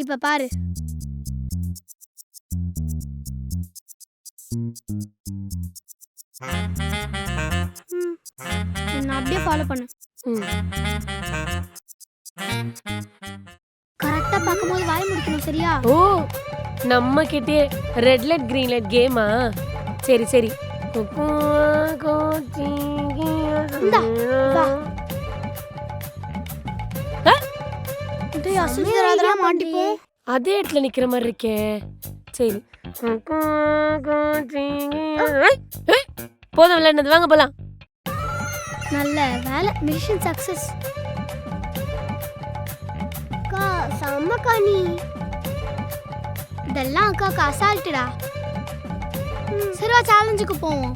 இப்ப பாரு. என்ன அப்படியே ஃபாலோ பண்ணு. கரெக்டா பார்க்கும்போது வாய் முடிக்கணும், சரியா? ஓ, நம்ம கிட்டே ரெட் லைட் கிரீன் லைட் கேமா? சரி சரி. இந்தா, வா. டேய், அசுத்தராதரா மாட்டிப்போம். அதே இடத்துல நிக்கிற மாதிரி இருக்கே. சரி, போதும் விளையாடுனது, வாங்க போலாம். நல்ல வேலை, மிஷன் சக்சஸ். அக்கா செம்மக்கா நீ. இதெல்லாம் அக்காக்கு அசால்ட்டுடா. சரிவா, சேலஞ்சுக்கு போவோம்.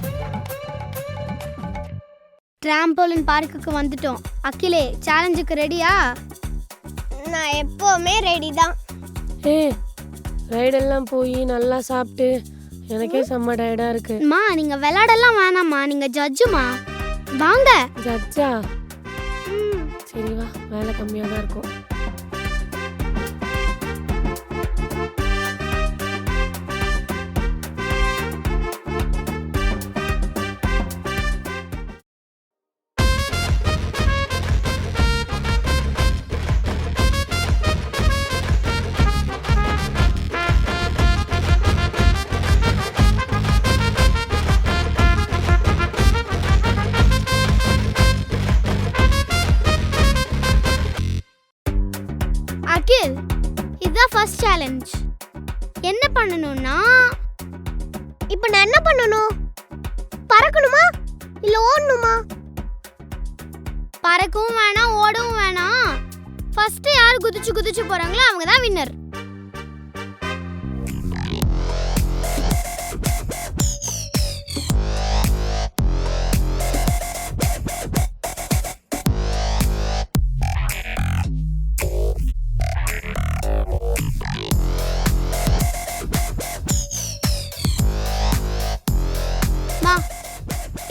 டிராம்போலின் பார்க்குக்கு வந்துட்டோம். அகிலே, சேலஞ்சுக்கு ரெடியா? நான் எப்பவுமே ரெடி தான். ரைடெல்லாம் போய் நல்லா சாப்பிட்டு எனக்கே செம்ம டயர்டா இருக்கு. மா, நீங்க விளையாடலாம் வேணாம்மா, நீங்க ஜட்ஜுமா. வாங்க. ஜட்ஜா? சரி வா, வேலை கம்மியாக தான் இருக்கும். அகில், இதுதான் ஃபர்ஸ்ட் சேலஞ்ச். என்ன பண்ணணும்னா, இப்போ நான் என்ன பண்ணணும்? பறக்கணுமா இல்ல ஓடணுமா? பறக்கவும் வேணாம், ஓடவும் வேணாம். ஃபர்ஸ்ட் யார் குதிச்சு குதிச்சு போறாங்களோ அவங்க தான் வின்னர்.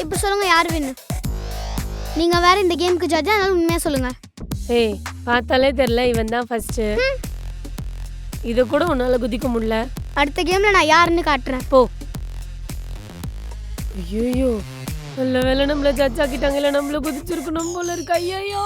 இப்போ சொல்லுங்க, யார் வின்னு? நீங்க வேற இந்த கேமுக்கு ஜட்ஜா, அதனால உண்மையா சொல்லுங்க. ஏய், பார்த்தாலே தெரியல இவன் தான் ஃபர்ஸ்ட். இது கூட உன்னால குதிக்க முடியல. அடுத்த கேம்ல நான் யாருன்னு காட்டுறேன், போ. ஐயோ, நல்ல வேலை நம்மள ஜட்ஜ் ஆக்கிட்டாங்க, இல்ல நம்மள குதிச்சிருக்கணும் போல இருக்கு. ஐயோ.